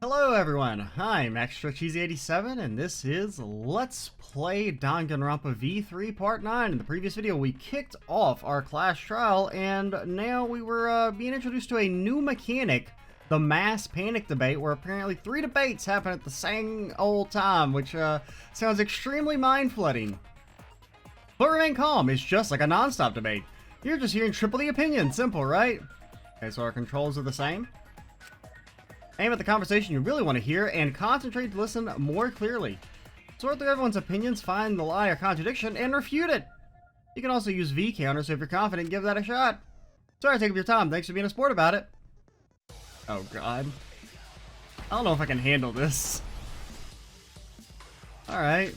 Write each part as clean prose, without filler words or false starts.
Hello everyone, I'm ExtraCheesy87 and this is Let's Play Danganronpa V3 Part 9. In the previous video we kicked off our class trial and now we were being introduced to a new mechanic, the mass panic debate, where apparently 3 debates happen at the same old time, which sounds extremely mind-flooding. But remain calm, it's just like a non-stop debate. You're just hearing triple the opinion, simple, right? Okay, so our controls are the same. Aim at the conversation you really want to hear and concentrate to listen more clearly. Sort through everyone's opinions, find the lie or contradiction, and refute it. You can also use V counter, so if you're confident, give that a shot. Sorry to take up your time, thanks for being a sport about it. Oh god. I don't know if I can handle this. Alright.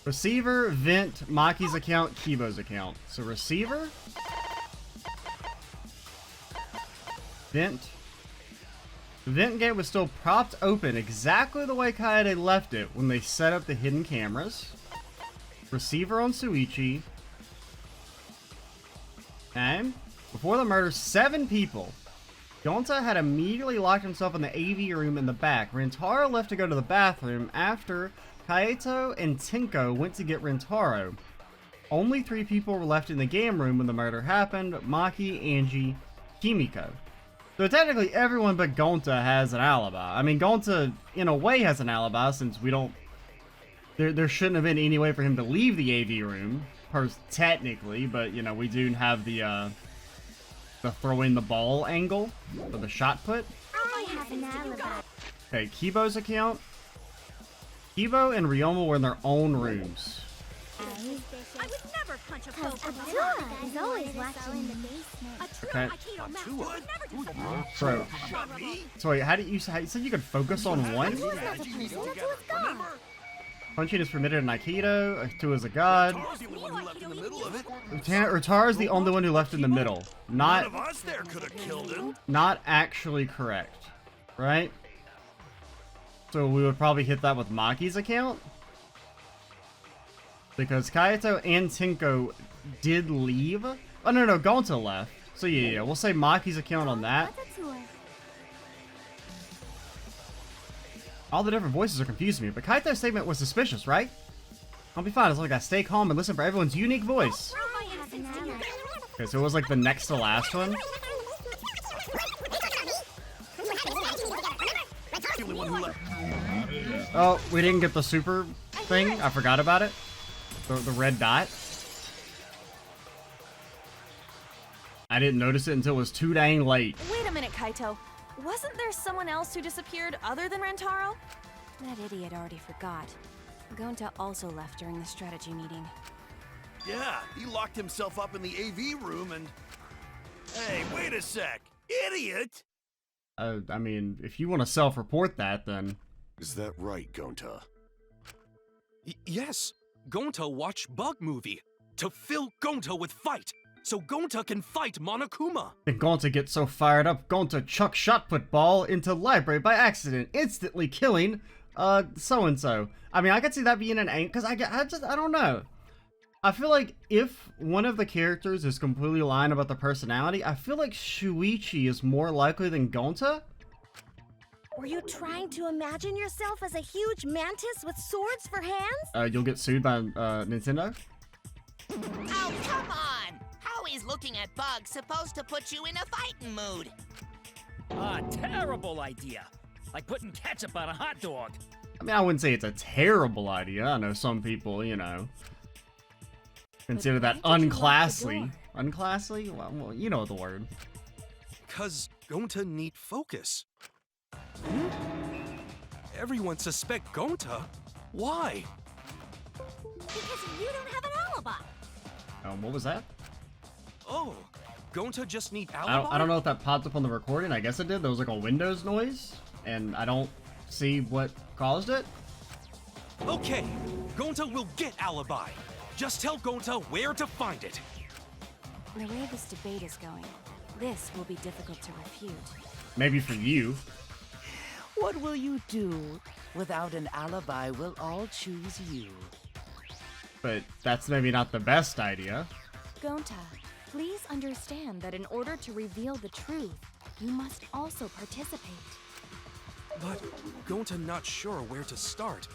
Receiver, Vent, Maki's account, Kibo's account. So receiver. Vent. The vent gate was still propped open exactly the way Kaede left it when they set up the hidden cameras. Receiver on Shuichi. And before the murder, 7 people. Gonta had immediately locked himself in the AV room in the back. Rintaro left to go to the bathroom after Kaito and Tenko went to get Rintaro. Only 3 people were left in the game room when the murder happened: Maki, Angie, Kimiko. So technically everyone but Gonta has an alibi. I mean, Gonta in a way has an alibi since we don't... There shouldn't have been any way for him to leave the AV room, technically, but you know, we do have the throwing the ball angle, or the shot put. I have an alibi. Okay, Kibo's account. Kibo and Ryoma were in their own rooms. I would never punch a foe from behind. He's always watching the basement. Okay. Never Bro. So wait, how do you say you could focus on one? Punching is permitted in Aikido, 2 is a god. Ritara's the only one who left in the middle. Not actually correct. Right? So we would probably hit that with Maki's account. Because Kaito and Tenko did leave. Oh no, Gonta left. So yeah, we'll say Maki's account on that. All the different voices are confusing me, but Kaito's statement was suspicious, right? I'll be fine as long as I stay calm and listen for everyone's unique voice. Okay, so it was like the next to last one. Oh, we didn't get the super thing. I forgot about it. The red dot. I didn't notice it until it was too dang late. Wait a minute, Kaito. Wasn't there someone else who disappeared other than Rintaro? That idiot already forgot. Gonta also left during the strategy meeting. Yeah, he locked himself up in the AV room and... Hey, wait a sec! Idiot! I mean, if you want to self-report that, then... Is that right, Gonta? Yes. Gonta watched Bug Movie to fill Gonta with fight, so Gonta can fight Monokuma. And Gonta gets so fired up, Gonta chucks shot put ball into library by accident, instantly killing, so-and-so. I mean, I could see that being an angle, because I don't know. I feel like if one of the characters is completely lying about the personality, I feel like Shuichi is more likely than Gonta. Were you trying to imagine yourself as a huge mantis with swords for hands? You'll get sued by Nintendo? Oh, come on! How is looking at bugs supposed to put you in a fighting mood? A terrible idea. Like putting ketchup on a hot dog. I mean, I wouldn't say it's a terrible idea. I know some people, you know, consider that unclassy. Unclassy? Well, you know the word. 'Cause Gonta need focus. Everyone suspect Gonta? Why? Because you don't have an alibi. What was that? Oh, Gonta just need alibi? I don't know if that popped up on the recording. I guess it did. There was like a Windows noise, and I don't see what caused it. Okay, Gonta will get alibi. Just tell Gonta where to find it. The way this debate is going, this will be difficult to refute. Maybe for you. What will you do? Without an alibi, we'll all choose you. But that's maybe not the best idea. Gonta, please understand that in order to reveal the truth, you must also participate. But Gonta not sure where to start.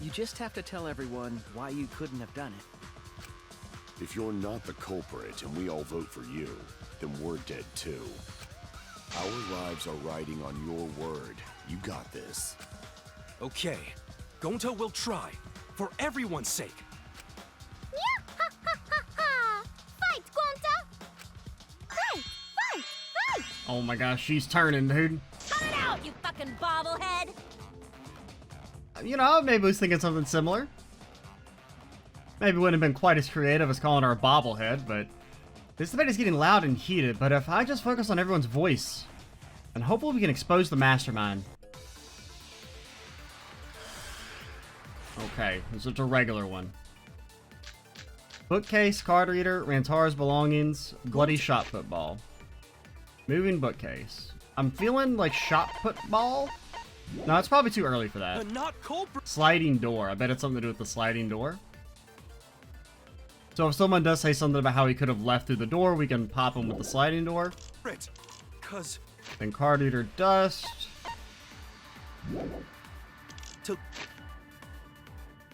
You just have to tell everyone why you couldn't have done it. If you're not the culprit and we all vote for you, then we're dead too. Our lives are riding on your word. You got this. Okay, Gonta will try, for everyone's sake. Fight, Gonta! Fight! Fight! Fight! Oh my gosh, she's turning, dude. Turn out, you fucking bobblehead! You know, maybe I was thinking something similar. Maybe wouldn't have been quite as creative as calling her a bobblehead, but this debate is getting loud and heated. But if I just focus on everyone's voice, and hopefully we can expose the mastermind. Okay, this is a regular one. Bookcase, card reader, Rantaro's belongings, bloody shot put ball. Moving bookcase. I'm feeling like shot put ball. No, it's probably too early for that. Not culprit. Sliding door. I bet it's something to do with the sliding door. So if someone does say something about how he could have left through the door, we can pop him with the sliding door. Cause Then card reader dust. to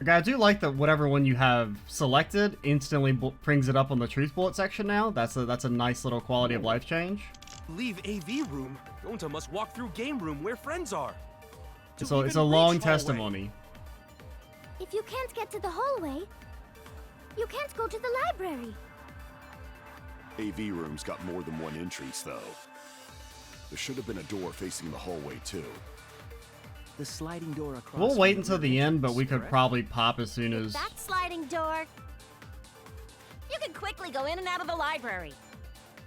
Okay, I do like that whatever one you have selected instantly brings it up on the truth bullet section now. That's a nice little quality of life change. leave AV room, Gonta must walk through game room where friends are. So it's a long testimony. If you can't get to the hallway, you can't go to the library. AV room's got more than one entrance, though. There should have been a door facing the hallway, too. The sliding door across. We'll from wait the until rear the end, but entrance, we could correct? probably pop as soon as... That sliding door. You can quickly go in and out of the library.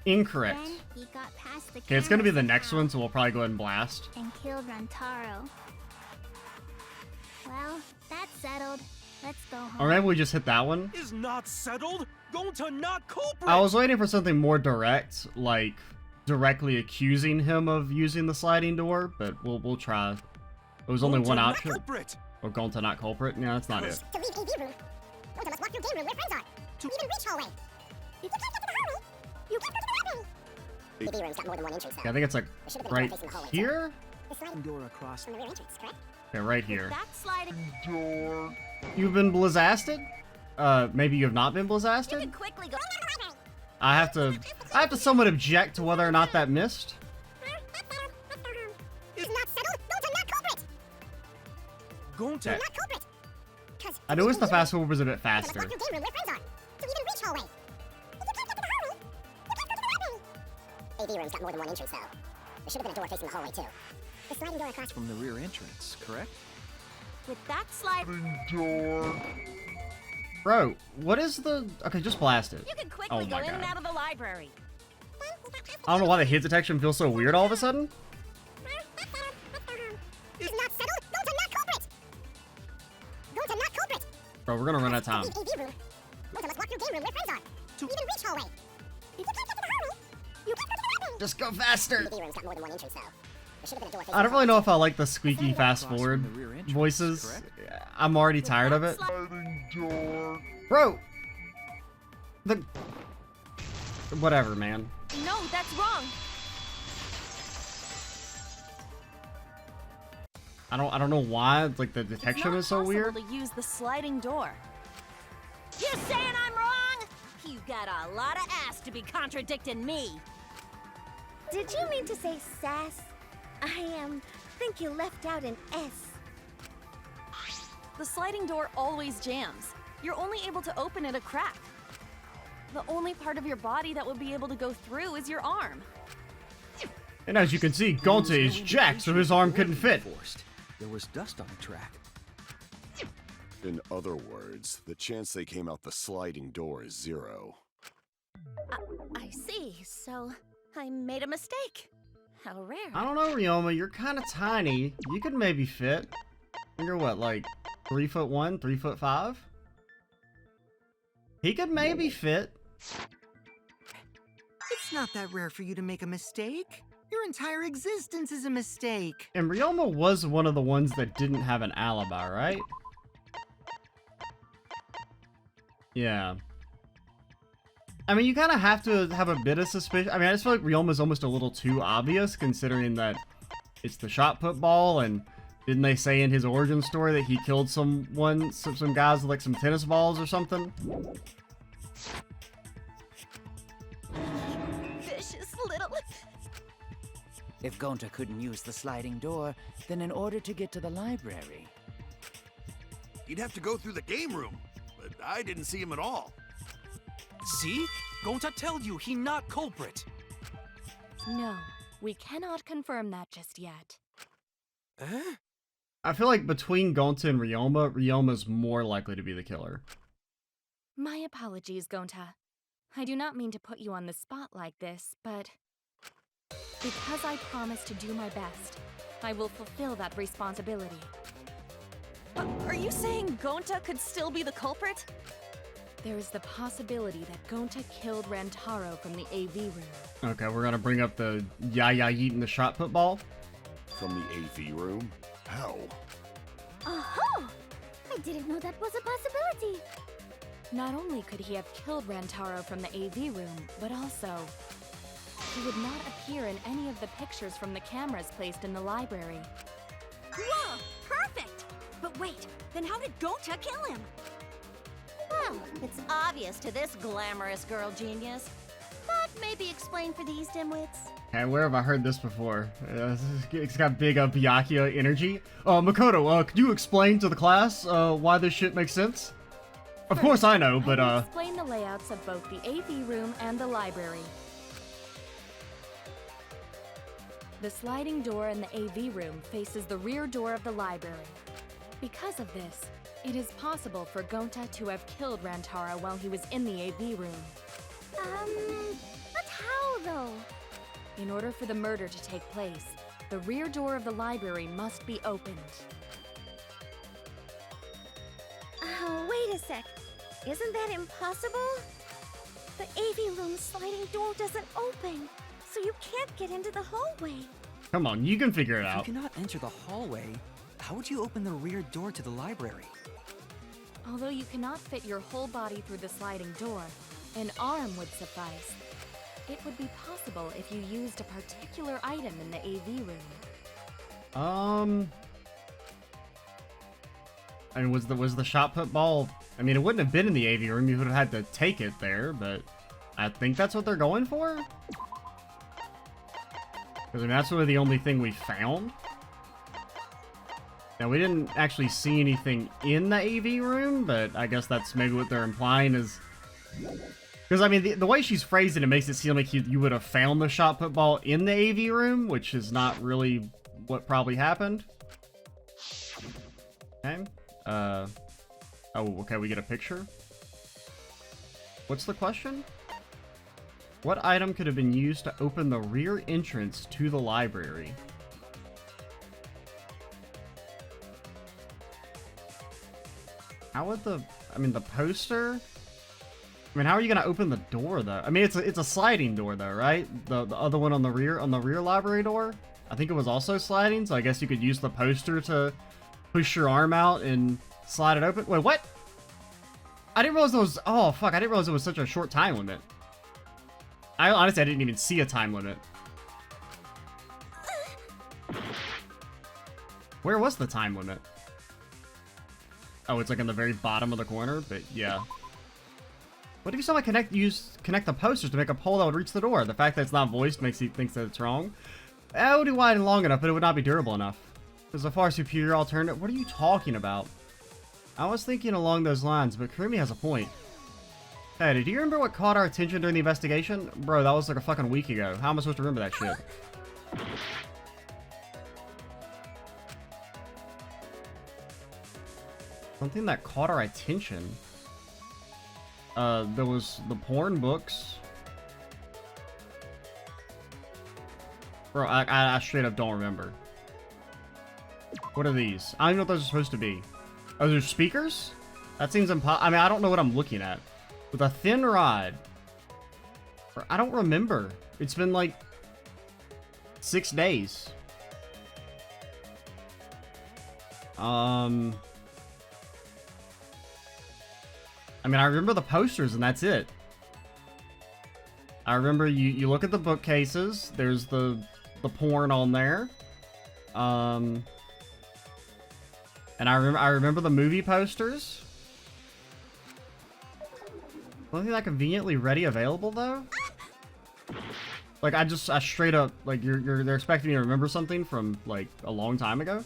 Incorrect. Then he got past the Okay, it's gonna be the camera next somehow one, so we'll probably go ahead and blast. and killed Rantaro. Well, that's settled. Let's go home. Or maybe we just hit that one. Is not settled. Gonta not culprit. I was waiting for something more direct, like directly accusing him of using the sliding door, but we'll try. It was only Gonta one not option. culprit. Or Gonta not culprit? Yeah, that's not it. To leave AV room, Gonta must walk through game room where friends are. To even reach hallway. If you can't get to the hallway, you can't go to the library. AV room's got more than one entrance. Yeah, I think it's like right here? The sliding Door across. from the rear entrance, correct? Yeah, right here. That sliding You've been blizzasted? Maybe you have not been You blizzasted? can quickly go. I have to somewhat object to whether or not that missed. It's not settled. Gonta not culprit. Gonta. Not culprit. 'Cause I noticed the fast forward was a bit Gonta must faster. walk through game room where friends are. To even reach hallway. If you can't get to the hallway, you can't go to the library. AV room's got more than one entrance, though. There should have been a door facing the hallway, too. The sliding door across From the rear entrance, correct? With that slide, Bro, what is the... Okay, just blast it. you can quickly Oh go my in and God. out of the library. I don't know why the hit detection feels so weird all of a sudden. It's not settled. Gonta not culprit. Gonta not culprit. Bro, we're gonna run out of time. Leave AV room. Gonta must walk through game room where friends are. To even reach hallway. If you can't get to the hallway, you can't go to the library. Just go faster. AV room's got more than one entrance, though. There should have been a door facing I don't the really know hallway, if I like the squeaky fast Across forward from the rear entrance, voices. correct? I'm already With tired of that it. slide- Bro! The... Whatever, man. No, that's wrong. I don't know why, like, the It's detection not is so possible weird. to use the sliding door. You saying I'm wrong? You got a lot of ass to be contradicting me. Did you mean to say sass? Think you left out an S. The sliding door always jams. You're only able to open it a crack. The only part of your body that would be able to go through is your arm. And as you can see, Gonta is jacked, so his arm couldn't fit. Forced. There was dust on the track. In other words, the chance they came out the sliding door is 0. I see. So I made a mistake. How rare. I don't know, Ryoma, you're kind of tiny. You could maybe fit. You're what, like 3'1", 3'5"? He could maybe fit. It's not that rare for you to make a mistake. Your entire existence is a mistake. And Ryoma was one of the ones that didn't have an alibi, right? Yeah. I mean, you kind of have to have a bit of suspicion. I mean, I just feel like Ryoma's almost a little too obvious, considering that it's the shot put ball, and didn't they say in his origin story that he killed some guys with like some tennis balls or something? Vicious little... If Gonta couldn't use the sliding door, then in order to get to the library... He'd have to go through the game room, but I didn't see him at all. See? Gonta tell you he not culprit. No, we cannot confirm that just yet. Eh? I feel like between Gonta and Ryoma, Ryoma's more likely to be the killer. My apologies, Gonta. I do not mean to put you on the spot like this, but... because I promised to do my best, I will fulfill that responsibility. Are you saying Gonta could still be the culprit? There is the possibility that Gonta killed Rantaro from the AV room. Okay, we're gonna bring up the Yaya eating the shot put ball. From the AV room? How? Oh-ho! I didn't know that was a possibility. Not only could he have killed Rantaro from the AV room, but also... he would not appear in any of the pictures from the cameras placed in the library. Whoa! Perfect! But wait, then how did Gonta kill him? Well, it's obvious to this glamorous girl genius. But maybe explain for these dimwits. And where have I heard this before? It's got big Byakuya energy. Makoto, could you explain to the class why this shit makes sense? Of course I know, but I will explain the layouts of both the AV room and the library. The sliding door in the AV room faces the rear door of the library. Because of this, it is possible for Gonta to have killed Rantaro while he was in the AV room. But how though? In order for the murder to take place, the rear door of the library must be opened. Oh, wait a sec. Isn't that impossible? The AV room's sliding door doesn't open, so you can't get into the hallway. come on, you can figure it If out. you cannot enter the hallway, how would you open the rear door to the library? Although you cannot fit your whole body through the sliding door, an arm would suffice. It would be possible if you used a particular item in the AV room. And was the shot put ball? I mean, it wouldn't have been in the AV room. You would have had to take it there, but I think that's what they're going for. Because I mean, that's really the only thing we found. Now, we didn't actually see anything in the AV room, but I guess that's maybe what they're implying is... Because, I mean, the way she's phrased it, it makes it seem like you would have found the shot put ball in the AV room, which is not really what probably happened. Okay. Oh, okay, we get a picture. What's the question? What item could have been used to open the rear entrance to the library? How would the... I mean, the poster... I mean, how are you gonna open the door, though? I mean, it's a sliding door, though, right? The other one on the rear library door? I think it was also sliding, so I guess you could use the poster to push your arm out and slide it open. Wait, what? I didn't realize there was... Oh, fuck, I didn't realize it was such a short time limit. Honestly, I didn't even see a time limit. Where was the time limit? Oh, it's like in the very bottom of the corner, but yeah. What if you somehow connect the posters to make a pole that would reach the door? The fact that it's not voiced makes you think that it's wrong. That would be wide and long enough, but it would not be durable enough. There's a far superior alternative. What are you talking about? I was thinking along those lines, but Kurumi has a point. Hey, do you remember what caught our attention during the investigation? Bro, that was like a fucking week ago. How am I supposed to remember that shit? Something that caught our attention. There was the porn books. Bro, I straight up don't remember. What are these? I don't even know what those are supposed to be. Oh, they're speakers? That seems impossible. I mean, I don't know what I'm looking at. With a thin rod. I don't remember. It's been like 6 days. I mean, I remember the posters and that's it. I remember you look at the bookcases. There's the porn on there. And I remember the movie posters. Wasn't that conveniently ready available though? Like I straight up like they're expecting me to remember something from like a long time ago.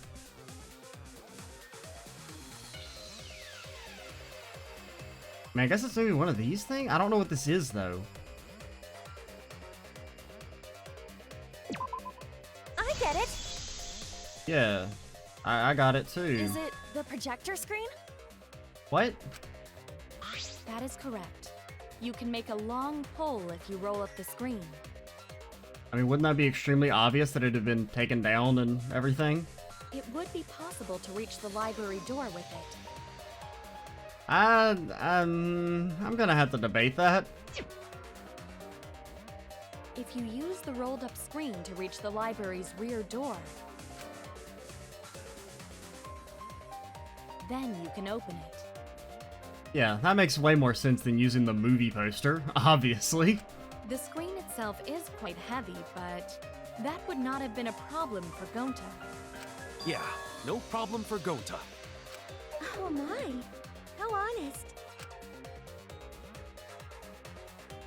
Man, I guess it's maybe one of these things? I don't know what this is though. I get it. Yeah. I got it too. Is it the projector screen? What? That is correct. You can make a long pole if you roll up the screen. I mean, wouldn't that be extremely obvious that it had been taken down and everything? It would be possible to reach the library door with it. I'm gonna have to debate that. If you use the rolled up screen to reach the library's rear door, then you can open it. Yeah, that makes way more sense than using the movie poster, obviously. The screen itself is quite heavy, but that would not have been a problem for Gonta. Yeah, no problem for Gonta. Oh my, how honest.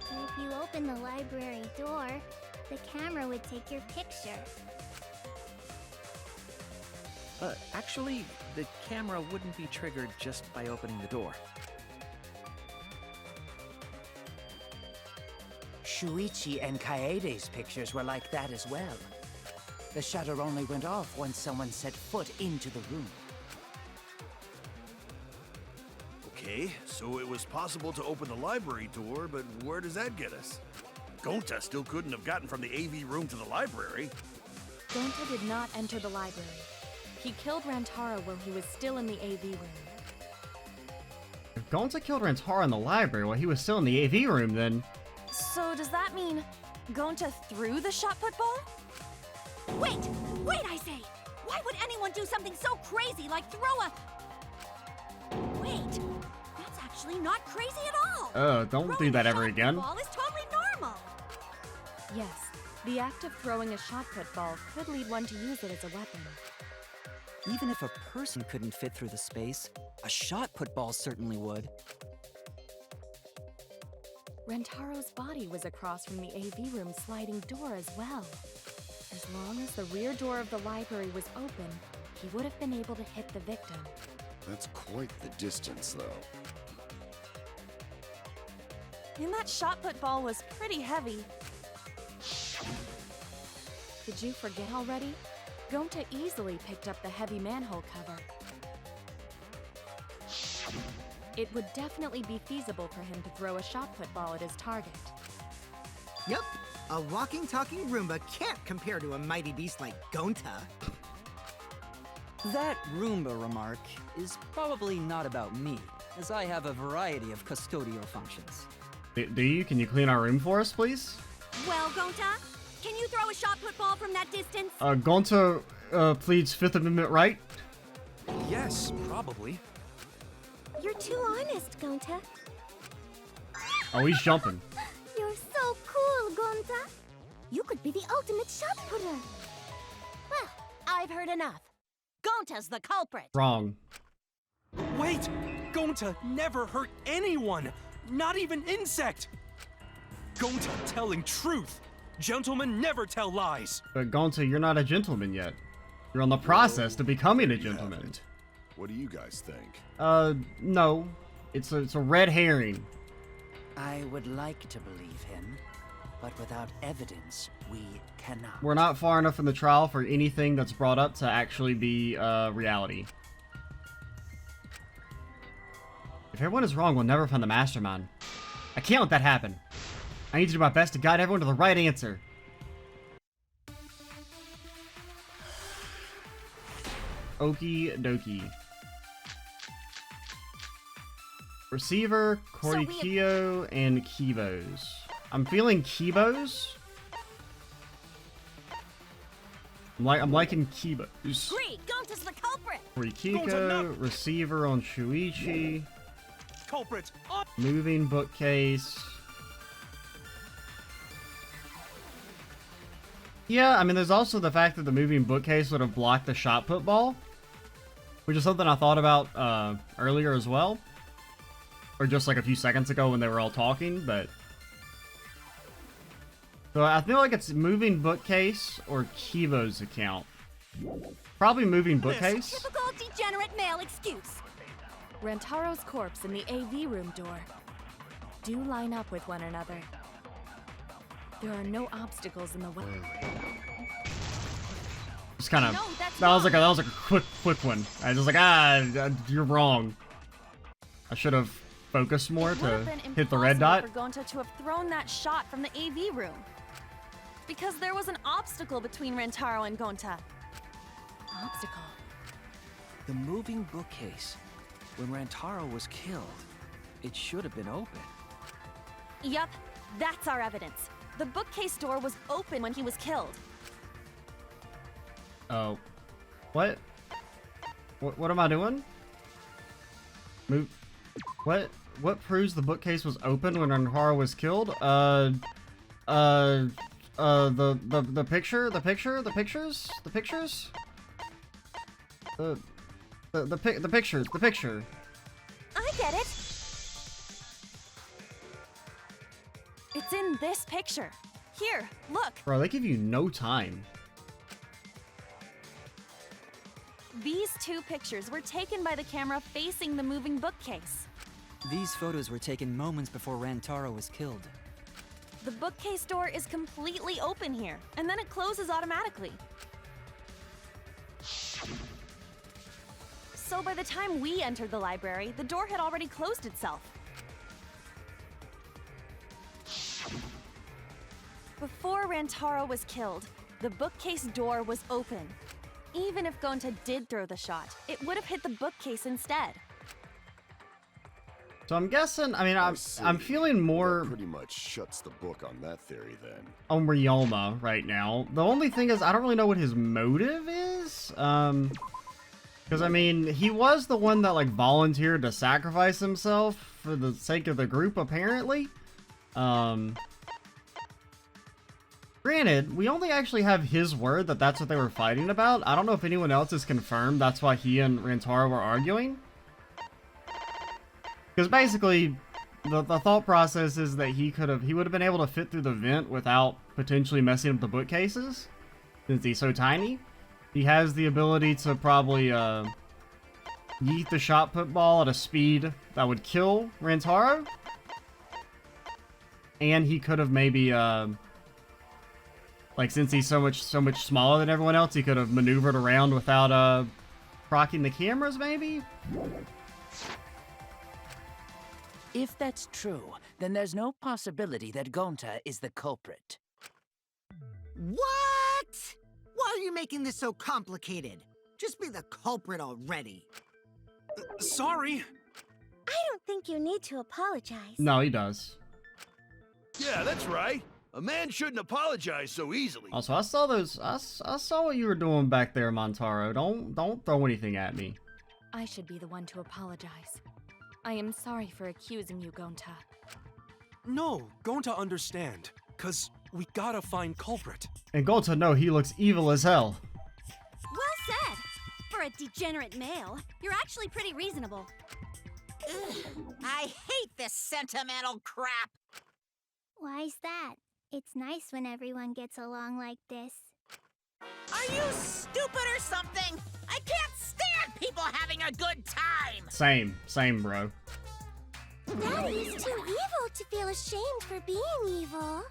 If you open the library door, the camera would take your picture. Actually, the camera wouldn't be triggered just by opening the door. Shuichi and Kaede's pictures were like that as well. The shutter only went off once someone set foot into the room. Okay, so it was possible to open the library door, but where does that get us? Gonta still couldn't have gotten from the AV room to the library. Gonta did not enter the library. He killed Rantaro while he was still in the AV room. If Gonta killed Rantaro in the library while he was still in the AV room, then... So does that mean Gonta threw the shot put ball? Wait! Wait, I say! Why would anyone do something so crazy like throw a... Wait! That's actually not crazy at all! Don't do that ever again. Ball is totally normal! Yes, the act of throwing a shot put ball could lead one to use it as a weapon. Even if a person couldn't fit through the space, a shot put ball certainly would. Rantaro's body was across from the AV room sliding door as well. As long as the rear door of the library was open, he would have been able to hit the victim. That's quite the distance, though. And that shot put ball was pretty heavy. Did you forget already? Gonta easily picked up the heavy manhole cover. It would definitely be feasible for him to throw a shot put ball at his target. Yep, a walking, talking Roomba can't compare to a mighty beast like Gonta. That Roomba remark is probably not about me, as I have a variety of custodial functions. Do you? Can you clean our room for us, please? Well, Gonta, can you throw a shot put ball from that distance? Gonta, pleads Fifth Amendment right? Yes, probably. You're too honest, Gonta. Oh, he's jumping. You're so cool, Gonta. You could be the ultimate shot putter. Well, I've heard enough. Gonta's the culprit. Wrong. Wait! Gonta never hurt anyone! Not even insect! Gonta telling truth! Gentlemen never tell lies! But Gonta, you're not a gentleman yet. You're on the process to becoming a gentleman. What do you guys think? No. It's a red herring. I would like to believe him, but without evidence, we cannot. We're not far enough in the trial for anything that's brought up to actually be, reality. If everyone is wrong, we'll never find the mastermind. I can't let that happen. I need to do my best to guide everyone to the right answer. Okie dokie. Receiver, Korikyo, and Kibos. I'm feeling Kibos. I'm liking Kibos. Great, Gonta's the culprit. Korikyo, receiver on Shuichi. Culprit! Moving bookcase. Yeah, I mean, there's also the fact that the moving bookcase would have blocked the shot put ball, which is something I thought about earlier as well. Or just like a few seconds ago when they were all talking, but... So I feel like it's moving bookcase or Kivo's account. Probably moving bookcase. Typical degenerate male excuse. Rantaro's corpse and the AV room door do line up with one another. There are no obstacles in the way. Just kind of that was like a quick one. I was like, you're wrong. I should have focused more to hit the red dot. For Gonta to have thrown that shot from the AV room, because there was an obstacle between Rantaro and Gonta. Obstacle. The moving bookcase. When Rantaro was killed, it should have been open. Yup, that's our evidence. The bookcase door was open when he was killed. Oh. What? What am I doing? Move. What proves the bookcase was open when Rantaro was killed? The picture? The pictures? The pictures? The picture. I get it. It's in this picture. Here, look. Bro, they give you no time. These two pictures were taken by the camera facing the moving bookcase. These photos were taken moments before Rantaro was killed. The bookcase door is completely open here, and then it closes automatically. So by the time we entered the library, the door had already closed itself. Before Rantaro was killed, the bookcase door was open. Even if Gonta did throw the shot, it would have hit the bookcase instead. So I'm guessing, I mean, I'm feeling more... That pretty much shuts the book on that theory, then. On Ryoma right now. The only thing is, I don't really know what his motive is. Because, I mean, he was the one that, like, volunteered to sacrifice himself for the sake of the group, apparently. Granted, we only actually have his word that that's what they were fighting about. I don't know if anyone else has confirmed that's why he and Rantaro were arguing. Because basically, the thought process is that he would have been able to fit through the vent without potentially messing up the bookcases, since he's so tiny. He has the ability to probably yeet the shot put ball at a speed that would kill Rantaro. And he could have maybe, like, since he's so much smaller than everyone else, he could have maneuvered around without procking the cameras, maybe? If that's true, then there's no possibility that Gonta is the culprit. What? Why are you making this so complicated? Just be the culprit already. Sorry. I don't think you need to apologize. No, he does. Yeah, that's right. A man shouldn't apologize so easily. Also, I saw those. I saw what you were doing back there, Montaro. Don't throw anything at me. I should be the one to apologize. I am sorry for accusing you, Gonta. No, Gonta understand. 'Cause we gotta find culprit. And Gonta, no, he looks evil as hell. Well said. For a degenerate male, you're actually pretty reasonable. Ugh, I hate this sentimental crap. Why's that? It's nice when everyone gets along like this. Are you stupid or something? I can't stand people having a good time. Same, bro. Daddy is too evil to feel ashamed for being evil.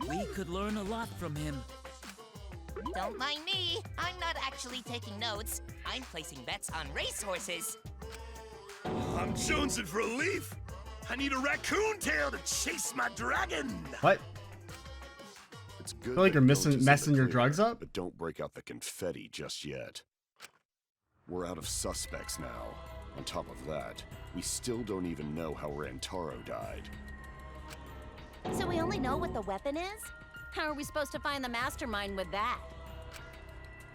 We could learn a lot from him. Don't mind me. I'm not actually taking notes. I'm placing bets on racehorses. I'm jonesing for a leaf. I need a raccoon tail to chase my dragon. What? It's good. I feel like you're messing your drugs up. But don't break out the confetti just yet. We're out of suspects now. On top of that, we still don't even know how Rantaro died. So we only know what the weapon is? How are we supposed to find the mastermind with that?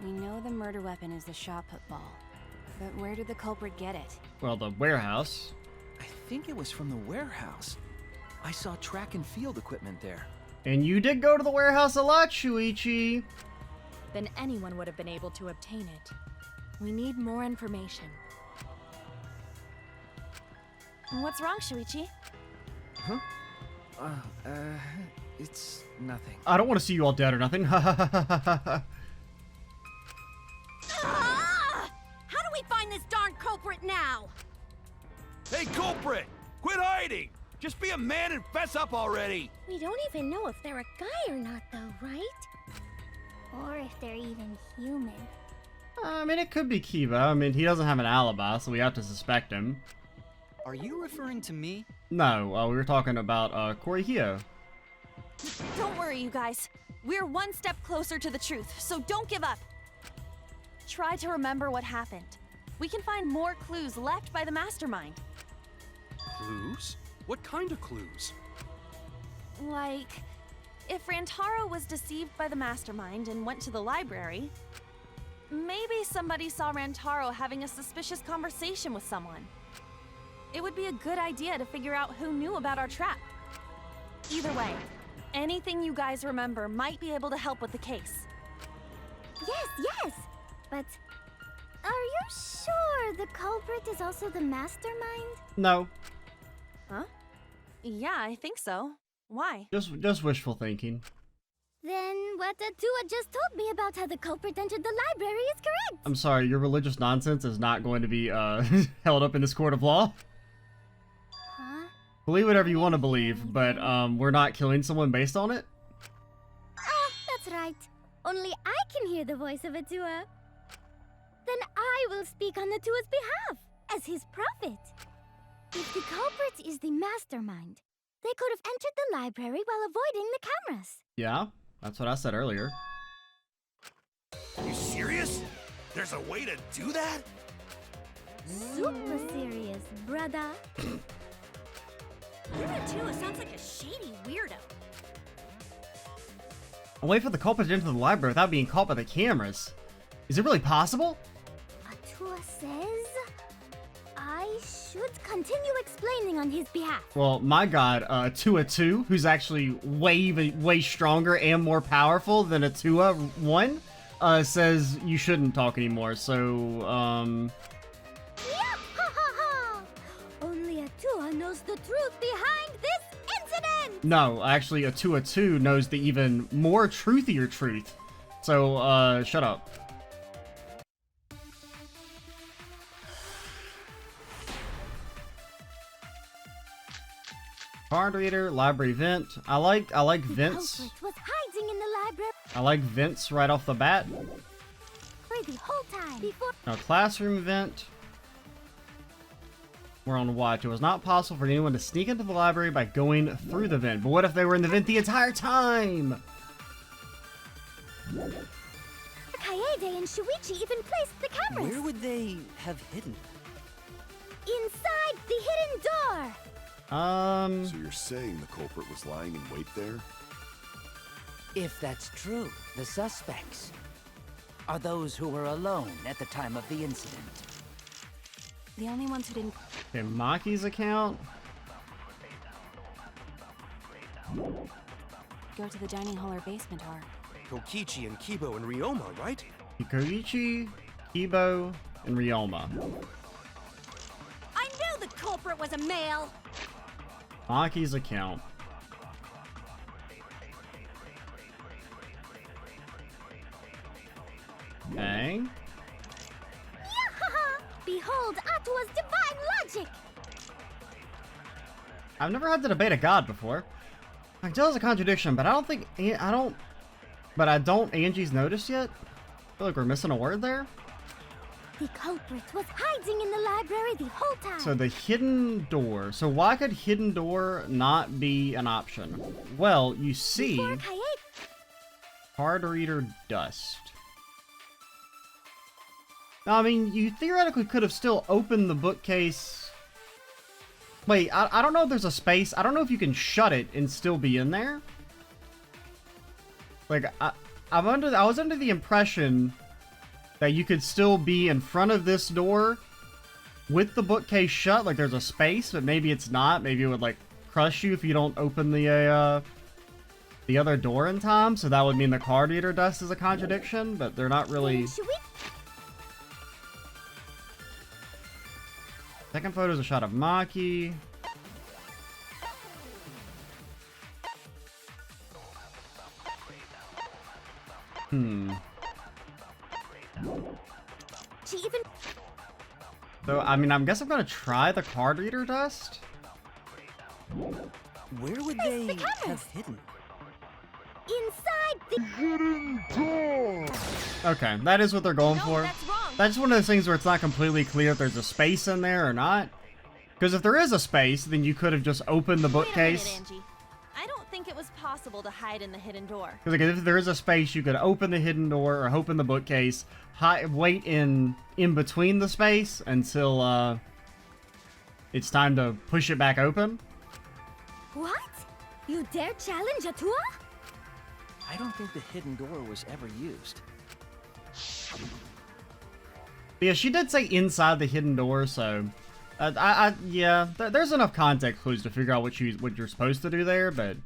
We know the murder weapon is the shot put ball. But where did the culprit get it? Well, the warehouse. I think it was from the warehouse. I saw track and field equipment there. And you did go to the warehouse a lot, Shuichi. Then anyone would have been able to obtain it. We need more information. What's wrong, Shuichi? Huh? It's nothing. I don't want to see you all dead or nothing. How do we find this darn culprit now? Hey, culprit! Quit hiding! Just be a man and fess up already! We don't even know if they're a guy or not, though, right? Or if they're even human. I mean, it could be Kiba. I mean, he doesn't have an alibi, so we have to suspect him. Are you referring to me? No, we were talking about Korihio. Don't worry, you guys. We're one step closer to the truth, so don't give up. Try to remember what happened. We can find more clues left by the mastermind. Clues? What kind of clues? Like, if Rantaro was deceived by the mastermind and went to the library, maybe somebody saw Rantaro having a suspicious conversation with someone. It would be a good idea to figure out who knew about our trap. Either way, anything you guys remember might be able to help with the case. Yes! But are you sure the culprit is also the mastermind? No. Huh? Yeah, I think so. Why? Just wishful thinking. Then what Atua just told me about how the culprit entered the library is correct. I'm sorry, your religious nonsense is not going to be held up in this court of law. Huh? Believe whatever you want to believe, but we're not killing someone based on it. Oh, that's right. Only I can hear the voice of Atua. Then I will speak on Atua's behalf, as his prophet. If the culprit is the mastermind, they could have entered the library while avoiding the cameras. Yeah, that's what I said earlier. You serious? There's a way to do that? Super serious, brother. Atua sounds like a shady weirdo. A way for the culprit to enter the library without being caught by the cameras. Is it really possible? Atua says I should continue explaining on his behalf. Well, my god, Atua 2, who's actually way stronger and more powerful than Atua 1, says you shouldn't talk anymore, so, Only Atua knows the truth behind this incident! No, actually, Atua 2 knows the even more truthier truth. So, shut up. Card reader, library vent. I like vents. The culprit was hiding in the library I like vents right off the bat. for the whole time before. Now, classroom vent. We're on watch. It was not possible for anyone to sneak into the library by going through the vent. But what if they were in the vent the entire time? Kaede and Shuichi even placed the cameras Where would they have hidden? inside the hidden door. So you're saying the culprit was lying in wait there? If that's true, the suspects are those who were alone at the time of the incident. The only ones who didn't... Okay, Maki's account. go to the dining hall or basement are... Kokichi and Kibo and Ryoma, right? Koichi, Kibo, and Ryoma. I knew the culprit was a male. Maki's account. Okay. Behold Atua's divine logic. I've never had to debate a god before. I can tell it's a contradiction, but I don't think Angie's noticed yet. I feel like we're missing a word there. The culprit was hiding in the library the whole time. So the hidden door. So why could hidden door not be an option? Well, you see, Before Kaede... card reader dust. Now, I mean, you theoretically could have still opened the bookcase. Wait, I don't know if there's a space. I don't know if you can shut it and still be in there. Like, I was under the impression that you could still be in front of this door with the bookcase shut. Like, there's a space, but maybe it's not. Maybe it would, like, crush you if you don't open the the other door in time, so that would mean the card reader dust is a contradiction, but they're not really... Second photo is a shot of Maki. She even... So, I mean, I guess I'm gonna try the card reader dust. Where would they have hidden? Inside the hidden door. Okay, that is what they're going for. That's wrong. That's one of those things where it's not completely clear if there's a space in there or not. Because if there is a space, then you could have just opened the bookcase. Wait a minute, Angie. I don't think it was possible to hide in the hidden door. Because if there is a space, you could open the hidden door or open the bookcase, wait in between the space until it's time to push it back open. What? You dare challenge Atua? I don't think the hidden door was ever used. But yeah, she did say inside the hidden door, so yeah, there's enough context clues to figure out what you're supposed to do there, but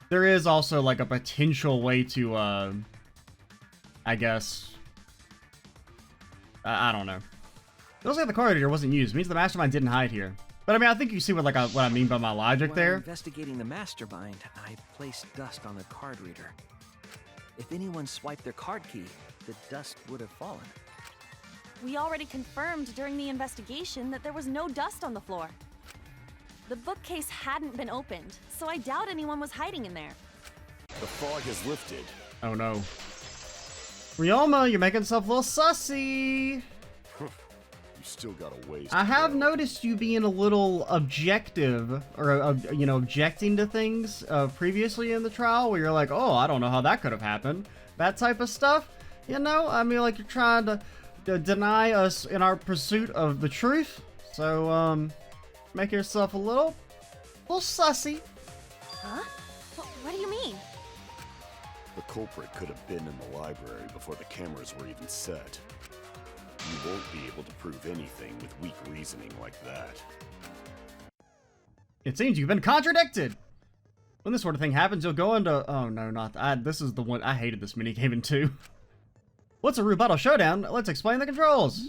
there is also like a potential way to, I guess, I don't know. It looks like the card reader wasn't used. It means the mastermind didn't hide here. But I mean, I think you see what I mean by my logic While there. Investigating the mastermind, I placed dust on the card reader. If anyone swiped their card key, the dust would have fallen. We already confirmed during the investigation that there was no dust on the floor. The bookcase hadn't been opened, so I doubt anyone was hiding in there. The fog has lifted. Oh no. Ryoma, you're making yourself a little sussy. You still got a ways. I have noticed you being a little objective, or you know, objecting to things previously in the trial, where you're like, oh, I don't know how that could have happened. That type of stuff. You know, I mean, like you're trying to deny us in our pursuit of the truth. So, make yourself a little sussy. Huh? What do you mean? The culprit could have been in the library before the cameras were even set. You won't be able to prove anything with weak reasoning like that. It seems you've been contradicted. When this sort of thing happens, you'll go into... Oh, no, not that. This is the one... I hated this minigame in 2. What's a rebuttal showdown? Let's explain the controls.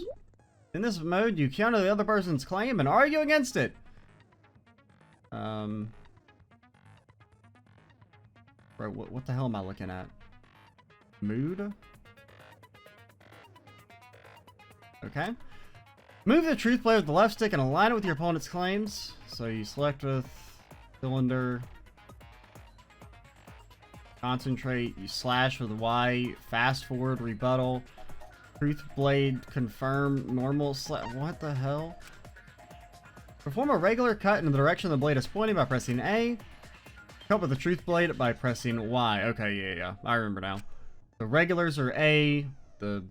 In this mode, you counter the other person's claim and argue against it. Right, what the hell am I looking at? Mood? Okay. Move the truth player with the left stick and align it with your opponent's claims. So you select with cylinder. Concentrate. You slash with Y. Fast forward. Rebuttal. Truth blade. Confirm. Normal. What the hell? Perform a regular cut in the direction the blade is pointing by pressing A. Cut with the truth blade by pressing Y. Okay, yeah. I remember now. The regulars are A. The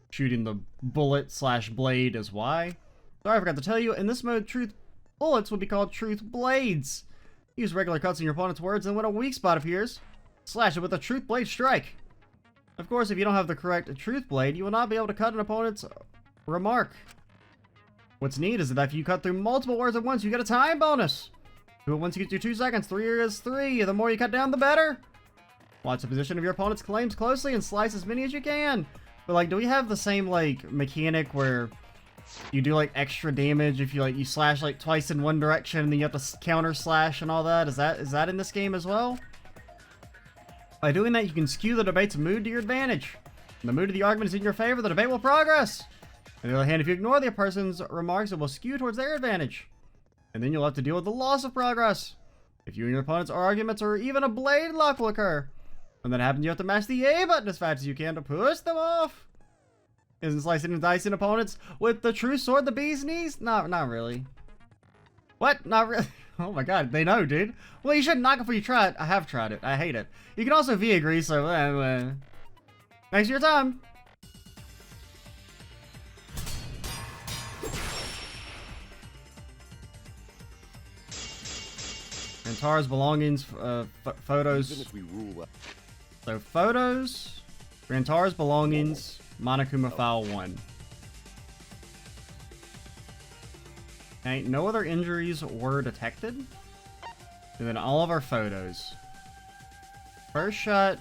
shooting the bullet / blade is Y. Sorry, I forgot to tell you. In this mode, truth bullets would be called truth blades. Use regular cuts in your opponent's words, and when a weak spot appears, slash it with a truth blade strike. Of course, if you don't have the correct truth blade, you will not be able to cut an opponent's remark. What's neat is that if you cut through multiple words at once, you get a time bonus. Do it once you get your 2 seconds. 3 is 3. The more you cut down, the better. Watch the position of your opponent's claims closely and slice as many as you can. But, like, do we have the same, like, mechanic where you do, like, extra damage if you, like, you slash, like, twice in one direction and then you have to counter slash and all that? Is that in this game as well? By doing that, you can skew the debate's mood to your advantage. When the mood of the argument is in your favor, the debate will progress. On the other hand, if you ignore the person's remarks, it will skew towards their advantage. And then you'll have to deal with the loss of progress. If you and your opponent's arguments or even a blade lock will occur. When that happens, you have to mash the A button as fast as you can to push them off. Isn't slicing and dicing opponents with the true sword the bee's knees? Not really. What? Not really? Oh my god, they know, dude. Well, you shouldn't knock it before you try it. I have tried it. I hate it. You can also V-agree, so thanks for your time. Rantara's belongings, photos. Even if we rule out. So photos, Rantara's belongings, Monokuma File 1. Okay, no other injuries were detected. And then all of our photos. First shot.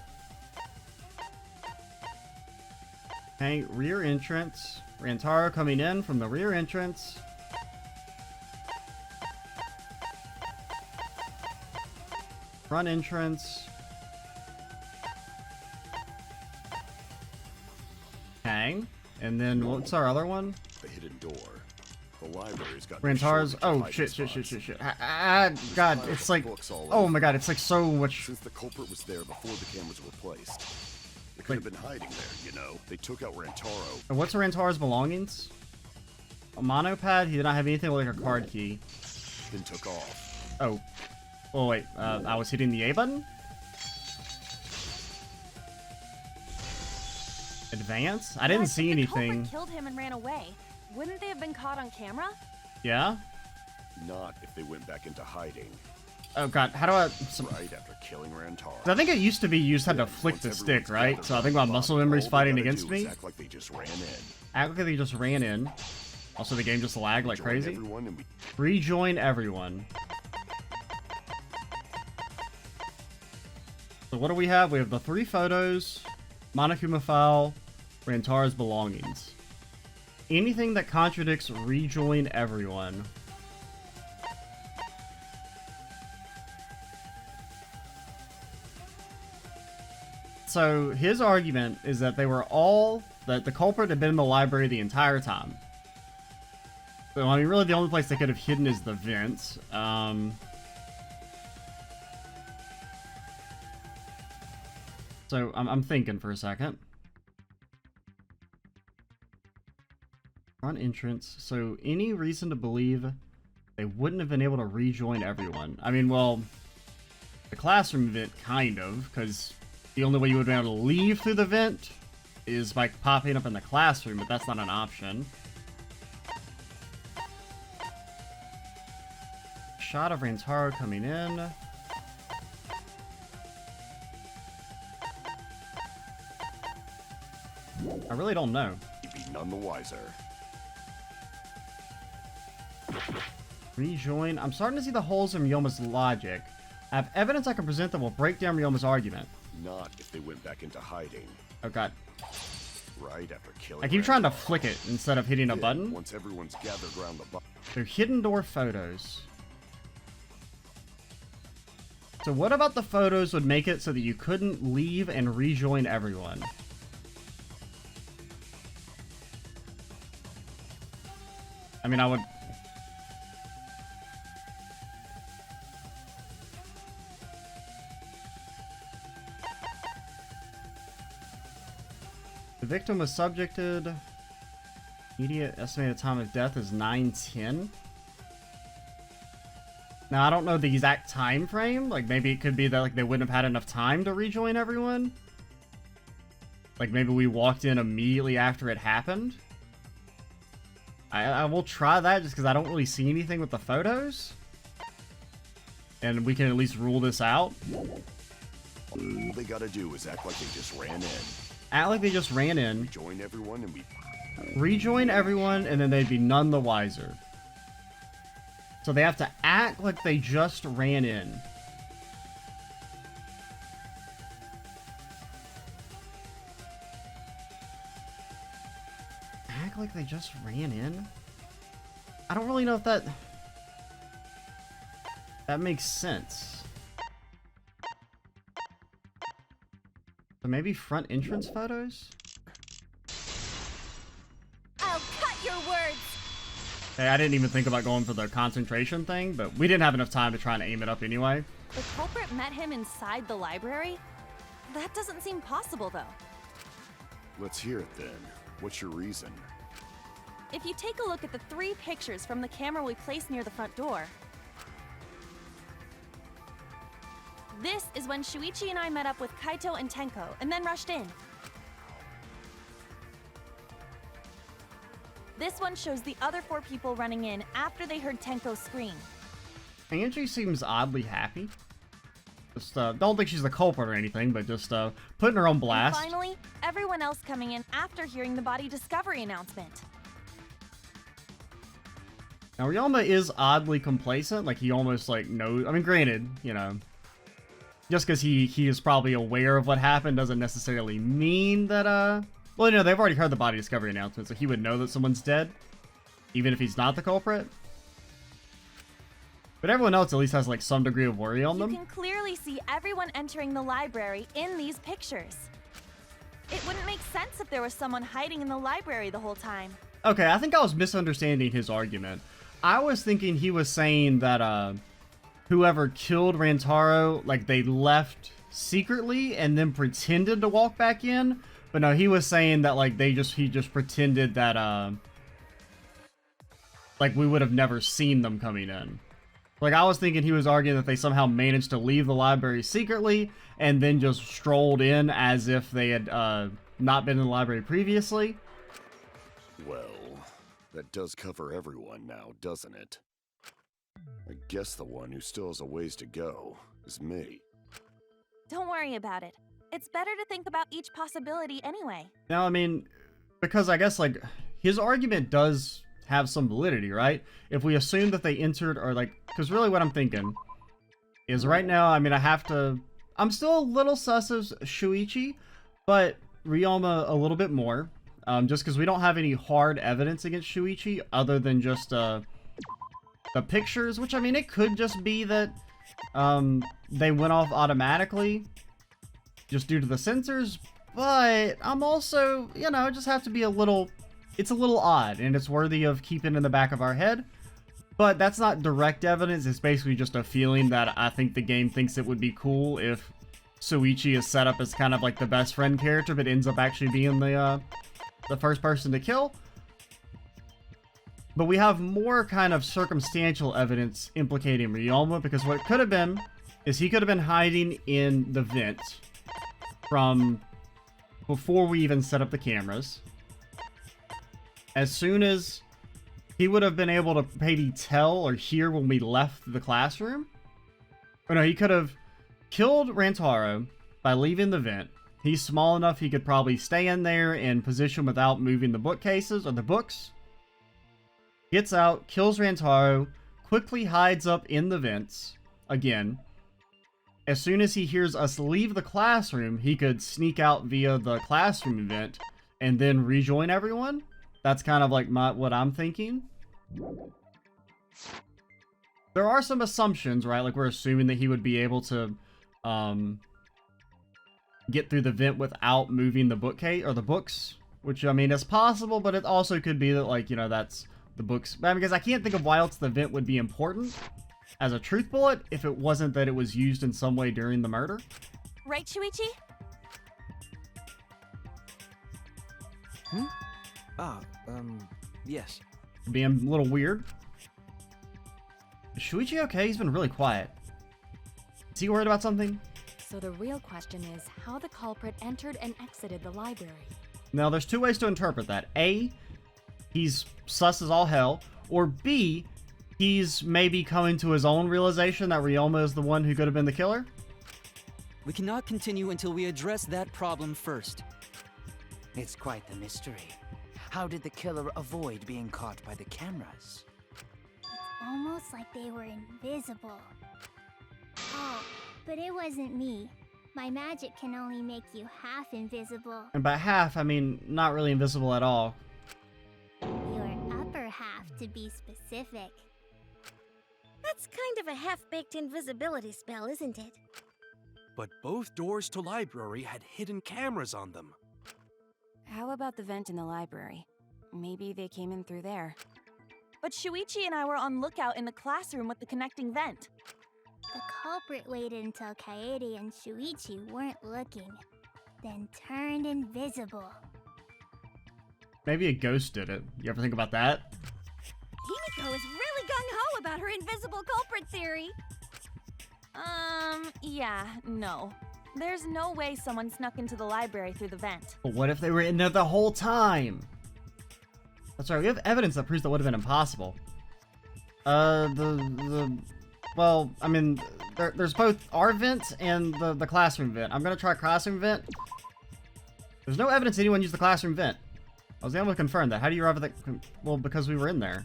Okay, rear entrance. Rantaro coming in from the rear entrance. Front entrance. Hang. And then what's our other one? The hidden door. The library's got Rantaro's. Oh, shit. God, it's like. Oh my god, it's like so much. Since the culprit was there before the cameras were placed. They could have been hiding there, you know. They took out Rantaro. And what's Rantaro's belongings? A monopad. He did not have anything like a card key. Then took off. Oh. Oh, wait. I was hitting the A button? Advance? I didn't see anything. The culprit killed him and ran away. Wouldn't they have been caught on camera? Yeah? Not if they went back into hiding. Oh god, how do I... Right after killing Rantaro. I think it used to be you just had to flick the stick, right? So I think my muscle memory's fighting against me. Act like they just ran in. Act like they just ran in. Also, the game just lagged like crazy. Rejoin everyone. So what do we have? We have the 3 photos, Monokuma file, Rantaro's belongings. Anything that contradicts rejoin everyone. So his argument is that they were all, that the culprit had been in the library the entire time. So I mean, really the only place they could have hidden is the vents. So I'm thinking for a second. Front entrance. So any reason to believe they wouldn't have been able to rejoin everyone? I mean, well, the classroom vent kind of, because the only way you would be able to leave through the vent is by popping up in the classroom, but that's not an option. Shot of Rantaro coming in. I really don't know. You'd be none the wiser. Rejoin. I'm starting to see the holes in Ryoma's logic. I have evidence I can present that will break down Ryoma's argument. Not if they went back into hiding. Oh god. Right after killing I keep trying to flick it instead of hitting a button. Once everyone's gathered around the button. They're hidden door photos. So what about the photos would make it so that you couldn't leave and rejoin everyone? I mean, I would... The victim was subjected. Immediate estimated time of death is 9:10. Now, I don't know the exact time frame. Like, maybe it could be that like they wouldn't have had enough time to rejoin everyone. Like, maybe we walked in immediately after it happened. I will try that just because I don't really see anything with the photos. And we can at least rule this out. All they gotta do is act like they just ran in. Act like they just ran in. Rejoin everyone and we... Rejoin everyone and then they'd be none the wiser. So they have to act like they just ran in. Act like they just ran in? I don't really know if that makes sense. So maybe front entrance photos? I'll cut your words! Hey, I didn't even think about going for the concentration thing, but we didn't have enough time to try and aim it up anyway. The culprit met him inside the library? That doesn't seem possible, though. Let's hear it then. What's your reason? If you take a look at the 3 pictures from the camera we placed near the front door. This is when Shuichi and I met up with Kaito and Tenko, and then rushed in. This one shows the other 4 people running in after they heard Tenko scream. Angie seems oddly happy. Just, don't think she's the culprit or anything, but just, putting her on blast. And finally, everyone else coming in after hearing the body discovery announcement. Now, Ryoma is oddly complacent. Like, he almost, like, knows... I mean, granted, you know, just because he is probably aware of what happened doesn't necessarily mean that, well, you know, they've already heard the body discovery announcement, so he would know that someone's dead, even if he's not the culprit. But everyone else at least has, like, some degree of worry on them. You can clearly see everyone entering the library in these pictures. It wouldn't make sense if there was someone hiding in the library the whole time. Okay, I think I was misunderstanding his argument. I was thinking he was saying that, whoever killed Rantaro, like, they left secretly and then pretended to walk back in. But no, he was saying that, like, he just pretended that, like, we would have never seen them coming in. Like, I was thinking he was arguing that they somehow managed to leave the library secretly and then just strolled in as if they had, not been in the library previously. Well, that does cover everyone now, doesn't it? I guess the one who still has a ways to go is me. Don't worry about it. It's better to think about each possibility anyway. Now, I mean, because I guess, like, his argument does have some validity, right? If we assume that they entered, or, like, because really what I'm thinking is right now, I mean, I'm still a little sus of Shuichi, but Ryoma a little bit more, just because we don't have any hard evidence against Shuichi other than just, the pictures, which, I mean, it could just be that, they went off automatically just due to the sensors, but I'm also, you know, just have to be it's a little odd, and it's worthy of keeping in the back of our head. But that's not direct evidence, it's basically just a feeling that I think the game thinks it would be cool if Shuichi is set up as kind of like the best friend character, but ends up actually being the first person to kill. But we have more kind of circumstantial evidence implicating Ryoma, because what it could have been is he could have been hiding in the vent from before we even set up the cameras. As soon as he would have been able to maybe tell or hear when we left the classroom. Or no, he could have killed Rantaro by leaving the vent. He's small enough he could probably stay in there in position without moving the bookcases or the books. Gets out, kills Rantaro, quickly hides up in the vents again. As soon as he hears us leave the classroom, he could sneak out via the classroom event and then rejoin everyone. That's kind of like what I'm thinking. There are some assumptions, right? Like, we're assuming that he would be able to get through the vent without moving the bookcase or the books, which, I mean, is possible, but it also could be that, like, you know, that's the books. Because I can't think of why else the vent would be important as a truth bullet if it wasn't that it was used in some way during the murder. Right, Shuichi? Yes. Being a little weird. Is Shuichi okay? He's been really quiet. Is he worried about something? So the real question is how the culprit entered and exited the library. Now, there's two ways to interpret that. A, he's sus as all hell, or B, he's maybe coming to his own realization that Ryoma is the one who could have been the killer. We cannot continue until we address that problem first. It's quite the mystery. How did the killer avoid being caught by the cameras? It's almost like they were invisible. Oh, but it wasn't me. My magic can only make you half invisible. And by half, I mean not really invisible at all. Your upper half, to be specific. That's kind of a half-baked invisibility spell, isn't it? But both doors to library had hidden cameras on them. How about the vent in the library? Maybe they came in through there. But Shuichi and I were on lookout in the classroom with the connecting vent. The culprit waited until Kaede and Shuichi weren't looking, then turned invisible. Maybe a ghost did it. You ever think about that? Himiko is really gung-ho about her invisible culprit theory. Yeah, no. There's no way someone snuck into the library through the vent. But what if they were in there the whole time? That's right, we have evidence that proves that would have been impossible. Well, I mean, there's both our vent and the classroom vent. I'm gonna try classroom vent. There's no evidence anyone used the classroom vent. I was able to confirm that. How do you arrive at that? Well, because we were in there.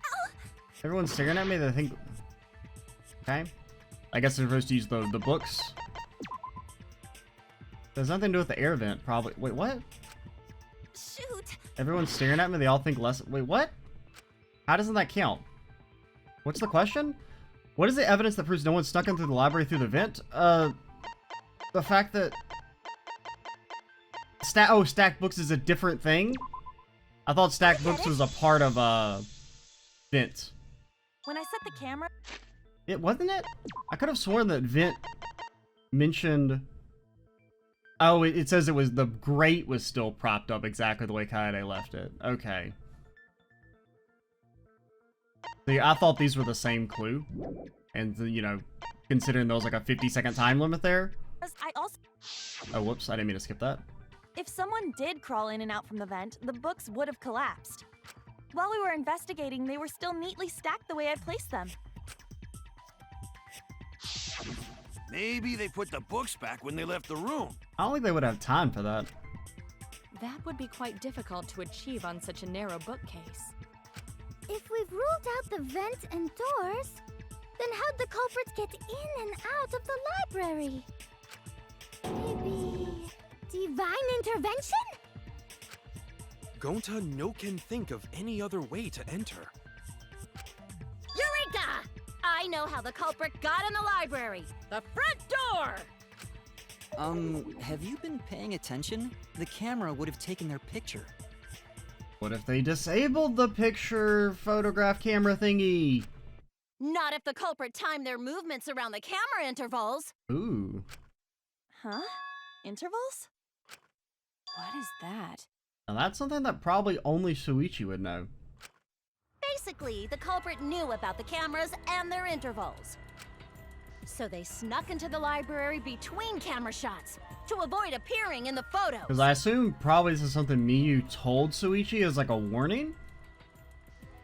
Oh, Everyone's staring at me. They think. Okay. I guess they're supposed to use the books. There's nothing to do with the air vent, probably. Wait, what? Shoot. Everyone's staring at me. They all think less. Wait, what? How doesn't that count? What's the question? What is the evidence that proves no one snuck into the library through the vent? The fact that stacked books is a different thing. I thought stacked books was a part of vent. When I set the camera, It wasn't it? I could have sworn that vent mentioned. Oh, it says it was the grate was still propped up exactly the way Kaede left it. Okay. See, I thought these were the same clue, and you know, considering there was like a 50-second time limit there. I also. Oh, whoops! I didn't mean to skip that. If someone did crawl in and out from the vent, the books would have collapsed. While we were investigating, they were still neatly stacked the way I placed them. Maybe they put the books back when they left the room. I don't think they would have time for that. That would be quite difficult to achieve on such a narrow bookcase. If we've ruled out the vent and doors, then how'd the culprits get in and out of the library? Maybe divine intervention? Gonta no can think of any other way to enter. Eureka! I know how the culprit got in the library. The front door! Have you been paying attention? The camera would have taken their picture. What if they disabled the picture photograph camera thingy? Not if the culprit timed their movements around the camera intervals. Ooh. Huh? Intervals? What is that? Now that's something that probably only Shuichi would know. Basically, the culprit knew about the cameras and their intervals. So they snuck into the library between camera shots to avoid appearing in the photos. Because I assume probably this is something Miyu told Shuichi as like a warning.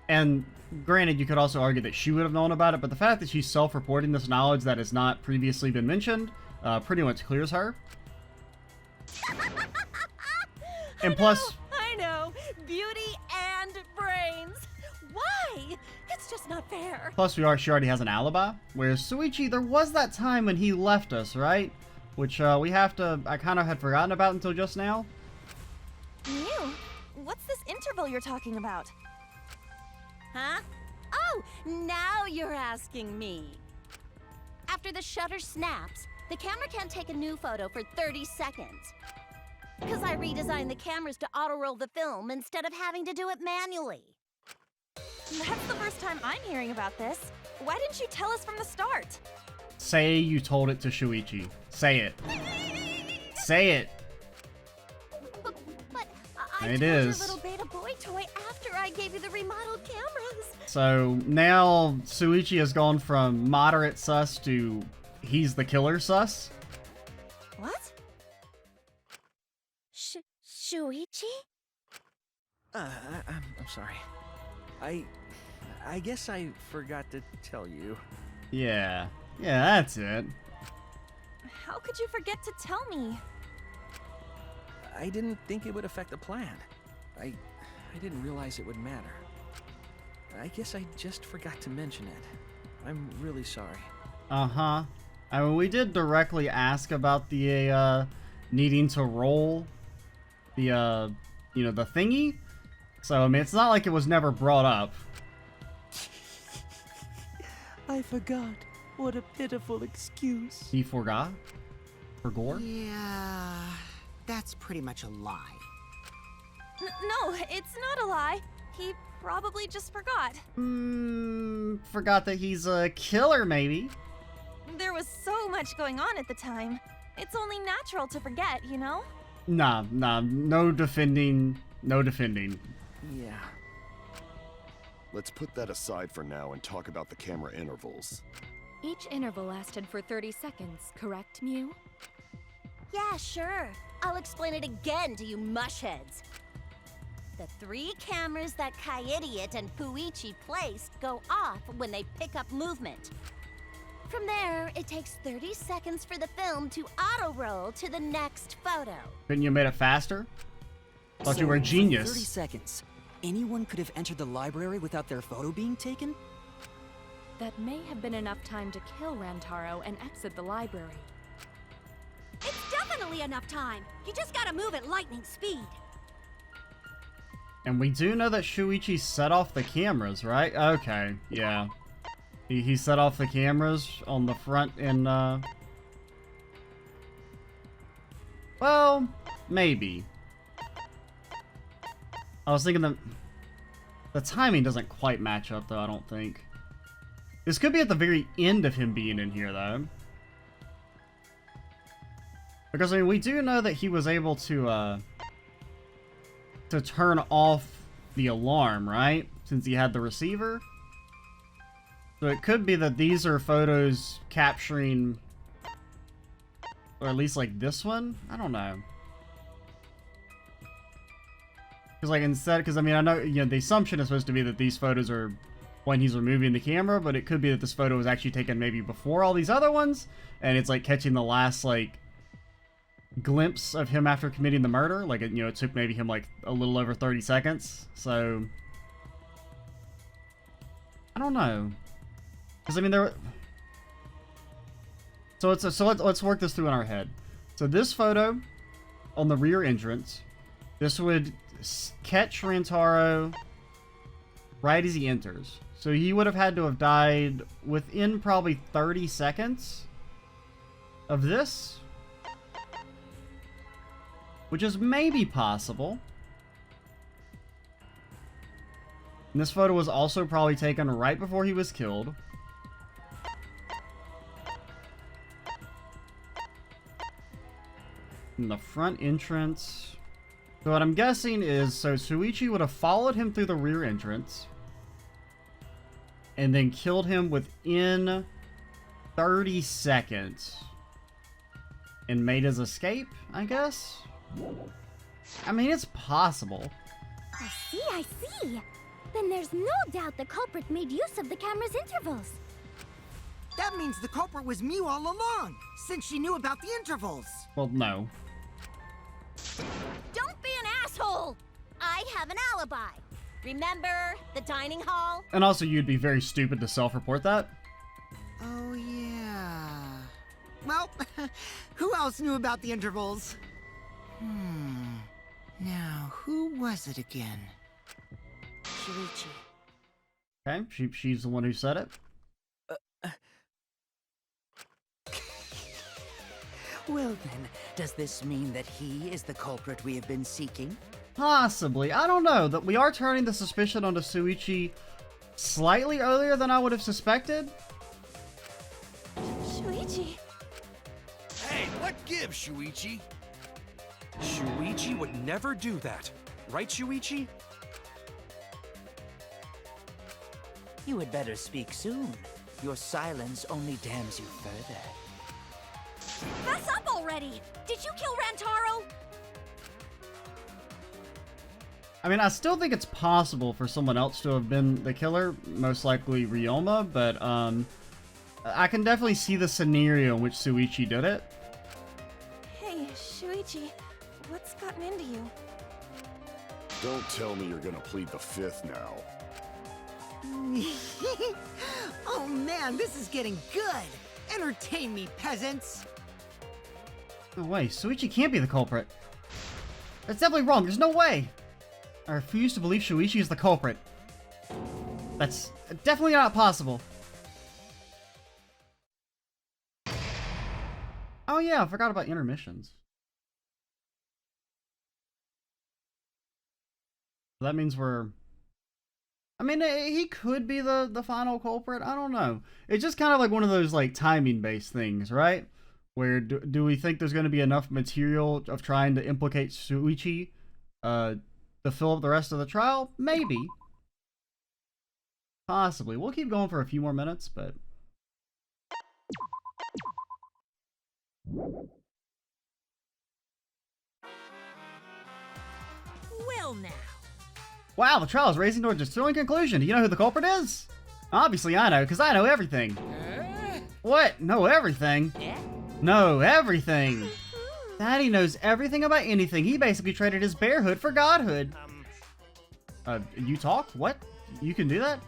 And granted, you could also argue that she would have known about it, but the fact that she's self-reporting this knowledge that has not previously been mentioned pretty much clears her. And plus... I know! Beauty and brains! Why? It's just not fair. Plus, she already has an alibi. Whereas Shuichi, there was that time when he left us, right? Which we have to... I kind of had forgotten about until just now. Mew, what's this interval you're talking about? Huh? Oh, now you're asking me. After the shutter snaps, the camera can't take a new photo for 30 seconds. Because I redesigned the cameras to auto-roll the film instead of having to do it manually. That's the first time I'm hearing about this. Why didn't you tell us from the start? Say you told it to Shuichi. Say it. Say it. But I It told is. your little beta boy toy after I gave you the remodeled cameras. So now Shuichi has gone from moderate sus to he's the killer sus. What? Shuichi? I'm sorry. I guess I forgot to tell you. Yeah, that's it. How could you forget to tell me? I didn't think it would affect the plan. I didn't realize it would matter. I guess I just forgot to mention it. I'm really sorry. Uh-huh. I mean, we did directly ask about the, needing to roll the, you know, the thingy. So, I mean, it's not like it was never brought up. I forgot. What a pitiful excuse. He forgot? Forgore? Yeah, that's pretty much a lie. No, it's not a lie. He probably just forgot. Forgot that he's a killer, maybe. There was so much going on at the time. It's only natural to forget, you know? Nah, no defending. No defending. Yeah. Let's put that aside for now and talk about the camera intervals. Each interval lasted for 30 seconds, correct, Mew? Yeah, sure. I'll explain it again to you mushheads. The 3 cameras that Kaidiot and Puichi placed go off when they pick up movement. From there, it takes 30 seconds for the film to auto-roll to the next photo. Couldn't you have made it faster? Thought you were a for genius. 30 seconds. Anyone could have entered the library without their photo being taken? That may have been enough time to kill Rantaro and exit the library. It's definitely enough time. You just gotta move at lightning speed. And we do know that Shuichi set off the cameras, right? Okay, yeah. He set off the cameras on the front and, well, maybe. I was thinking the timing doesn't quite match up, though, I don't think. This could be at the very end of him being in here, though. Because, I mean, we do know that he was able to turn off the alarm, right? Since he had the receiver. So it could be that these are photos capturing, or at least like this one? I don't know. Because like because I mean, I know, you know, the assumption is supposed to be that these photos are when he's removing the camera, but it could be that this photo was actually taken maybe before all these other ones, and it's like catching the last like glimpse of him after committing the murder. Like, it, you know, it took maybe him like a little over 30 seconds. So I don't know. Because I mean, let's work this through in our head. So this photo on the rear entrance, this would catch Rantaro right as he enters. So he would have had to have died within probably 30 seconds of this, which is maybe possible. And this photo was also probably taken right before he was killed. In the front entrance. So what I'm guessing is, so Shuichi would have followed him through the rear entrance and then killed him within 30 seconds and made his escape, I guess? I mean, it's possible. I see. Then there's no doubt the culprit made use of the camera's intervals. That means the culprit was Mew all along, since she knew about the intervals. Well, no. Don't be an asshole! I have an alibi. Remember the dining hall? And also, you'd be very stupid to self-report that. Oh, yeah. Well, who else knew about the intervals? Now, who was it again? Shuichi. Okay, she's the one who said it. Well then, does this mean that he is the culprit we have been seeking? Possibly. I don't know. That we are turning the suspicion onto Shuichi slightly earlier than I would have suspected. Shuichi. Hey, what gives, Shuichi? Shuichi would never do that. Right, Shuichi? You had better speak soon. Your silence only damns you further. Fess up already! Did you kill Rantaro? I mean, I still think it's possible for someone else to have been the killer, most likely Ryoma, but I can definitely see the scenario in which Shuichi did it. Hey, Shuichi, what's gotten into you? Don't tell me you're gonna plead the fifth now. Oh man, this is getting good! Entertain me, peasants! No way, Shuichi can't be the culprit. That's definitely wrong, there's no way! I refuse to believe Shuichi is the culprit. That's definitely not possible. Oh yeah, I forgot about intermissions. That means we're... I mean, he could be the final culprit. I don't know. It's just kind of like one of those like timing-based things, right? Where do we think there's going to be enough material of trying to implicate Shuichi to fill up the rest of the trial? Maybe. Possibly. We'll keep going for a few more minutes, but... Well now. Wow, the trial is racing towards a thrilling conclusion. Do you know who the culprit is? Obviously I know, because I know everything. What? Know everything? Know everything. Daddy knows everything about anything. He basically traded his bearhood for godhood. You talk? What? You can do that?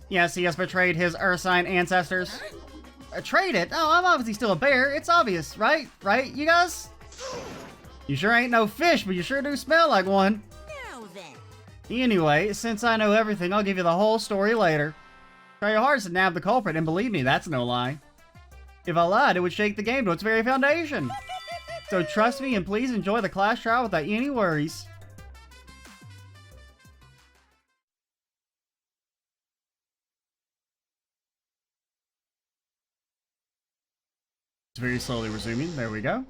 Yes, he has betrayed his Ursine ancestors. Betrayed it? Oh, I'm obviously still a bear. It's obvious, right? Right, you guys? You sure ain't no fish, but you sure do smell like one. Now then. Anyway, since I know everything, I'll give you the whole story later. Try your hardest to nab the culprit, and believe me, that's no lie. If I lied, it would shake the game to its very foundation. So trust me, and please enjoy the class trial without any worries. It's very slowly resuming. There we go.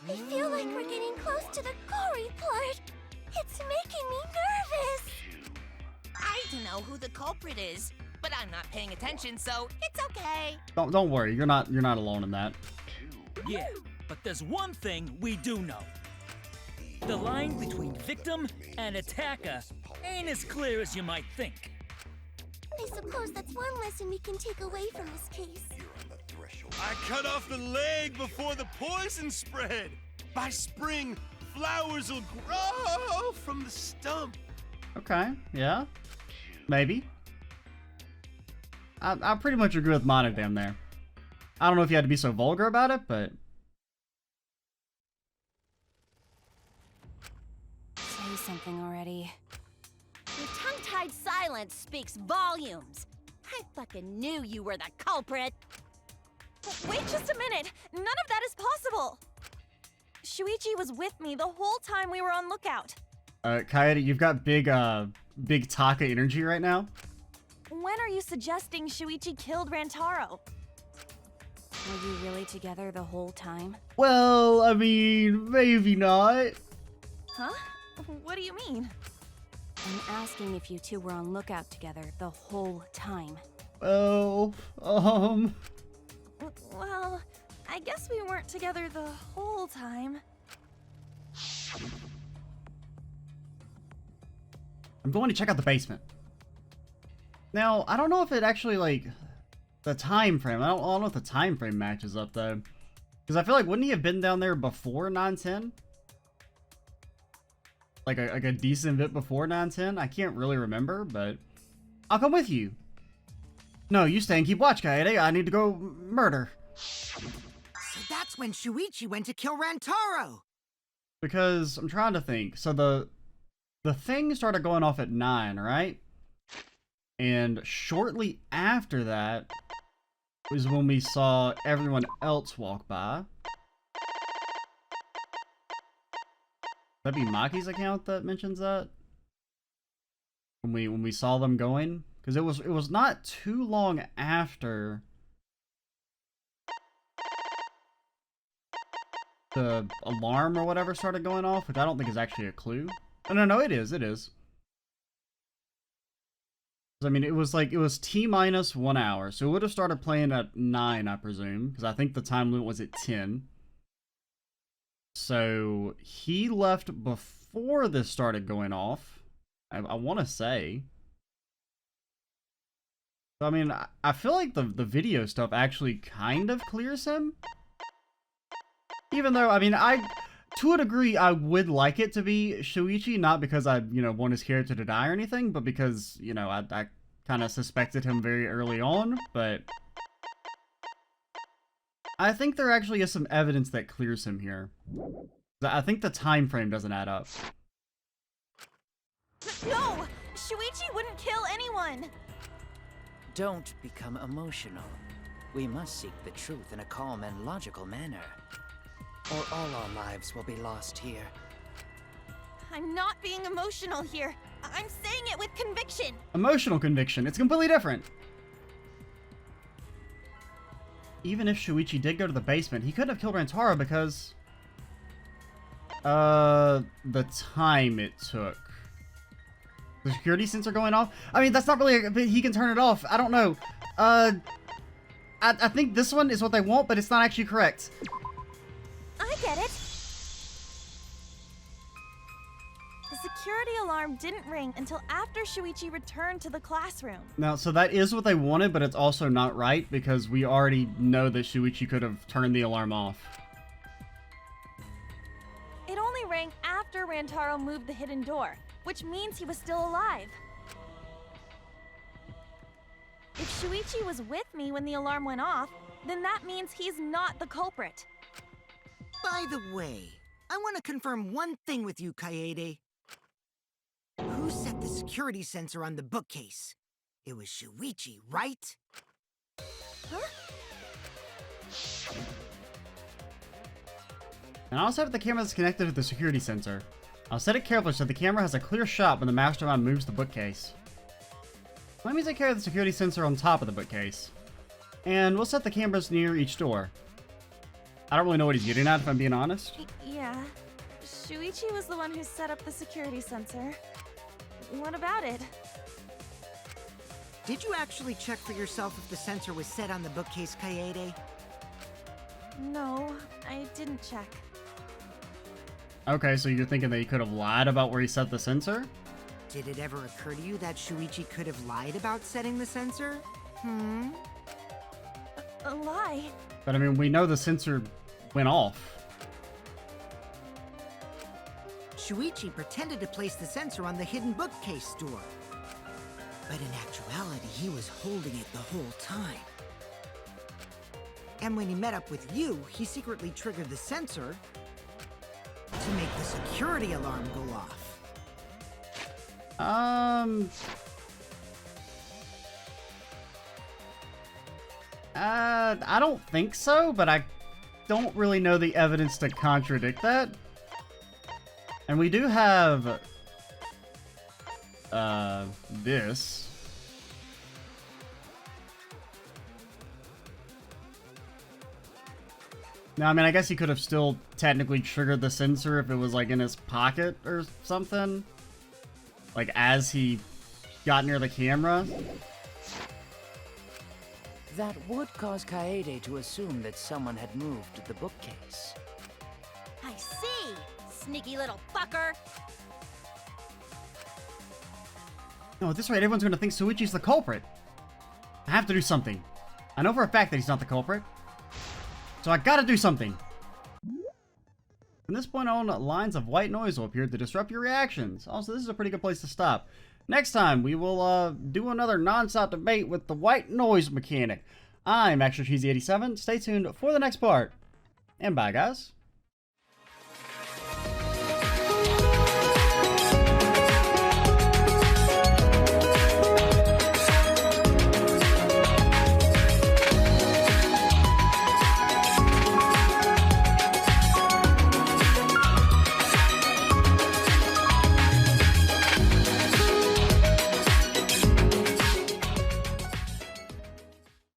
I feel like we're getting close to the gory part. It's making me nervous. I don't know who the culprit is, but I'm not paying attention, so it's okay. Don't worry. You're not alone in that. Yeah, but there's one thing we do know. The line between victim and attacker ain't as clear as you might think. I suppose that's one lesson we can take away from this case. I cut off the leg before the poison spread. By spring, flowers will grow from the stump. Okay, yeah. Maybe. I pretty much agree with Monodam there. I don't know if you had to be so vulgar about it, but... Say something already. Your tongue-tied silence speaks volumes. I fucking knew you were the culprit. Wait just a minute! None of that is possible! Shuichi was with me the whole time we were on lookout. Kaede, you've got big Taka energy right now. When are you suggesting Shuichi killed Rantaro? Were you really together the whole time? Well, I mean, maybe not. Huh? What do you mean? I'm asking if you two were on lookout together the whole time. Well, Well, I guess we weren't together the whole time. I'm going to check out the basement. Now, I don't know if it actually, like, the time frame. I don't know if the time frame matches up, though. Because I feel like, wouldn't he have been down there before 910? Like a decent bit before 910? I can't really remember, but I'll come with you. No, you stay and keep watch, Kaede. I need to go murder. So that's when Shuichi went to kill Rantaro! Because I'm trying to think. So the thing started going off at 9, right? And shortly after that was when we saw everyone else walk by. Would that be Maki's account that mentions that? When we saw them going? Because it was not too long after the alarm or whatever started going off, which I don't think is actually a clue. Oh, no, it is. I mean, it was T-minus 1 hour, so it would have started playing at 9, I presume, because I think the time limit was at 10. So he left before this started going off, I want to say. I mean, I feel like the video stuff actually kind of clears him. Even though, I mean, to a degree, I would like it to be Shuichi, not because I, want his character to die or anything, but because, I kind of suspected him very early on, but I think there actually is some evidence that clears him here. I think the time frame doesn't add up. No! Shuichi wouldn't kill anyone! Don't become emotional. We must seek the truth in a calm and logical manner, or all our lives will be lost here. I'm not being emotional here. I'm saying it with conviction. Emotional conviction. It's completely different. Even if Shuichi did go to the basement, he couldn't have killed Rantaro because... the time it took. The security sensor going off? I mean, that's not really... he can turn it off. I don't know. I think this one is what they want, but it's not actually correct. I get it. The security alarm didn't ring until after Shuichi returned to the classroom. Now, so that is what they wanted, but it's also not right because we already know that Shuichi could have turned the alarm off. It only rang after Rantaro moved the hidden door, which means he was still alive. If Shuichi was with me when the alarm went off, then that means he's not the culprit. By the way, I want to confirm one thing with you, Kaede. Who set the security sensor on the bookcase? It was Shuichi, right? Huh? And I'll set up the camera that's connected to the security sensor. I'll set it carefully so the camera has a clear shot when the mastermind moves the bookcase. Let me take care of the security sensor on top of the bookcase. And we'll set the cameras near each door. I don't really know what he's getting at, if I'm being honest. Yeah. Shuichi was the one who set up the security sensor. What about it? Did you actually check for yourself if the sensor was set on the bookcase, Kaede? No, I didn't check. Okay, so you're thinking that he could have lied about where he set the sensor? Did it ever occur to you that Shuichi could have lied about setting the sensor? A lie? But I mean, we know the sensor went off. Shuichi pretended to place the sensor on the hidden bookcase door. But in actuality, he was holding it the whole time. And when he met up with you, he secretly triggered the sensor to make the security alarm go off. I don't think so, but I don't really know the evidence to contradict that. And we do have this. Now, I mean, I guess he could have still technically triggered the sensor if it was, like, in his pocket or something. Like, as he got near the camera. That would cause Kaede to assume that someone had moved the bookcase. I see! Sneaky little fucker! No, at this rate, everyone's going to think Shuichi's the culprit. I have to do something. I know for a fact that he's not the culprit. So I gotta do something. From this point on, lines of white noise will appear to disrupt your reactions. Also, this is a pretty good place to stop. Next time, we will do another non-stop debate with the white noise mechanic. I'm Extra Cheesy 87. Stay tuned for the next part. And bye, guys.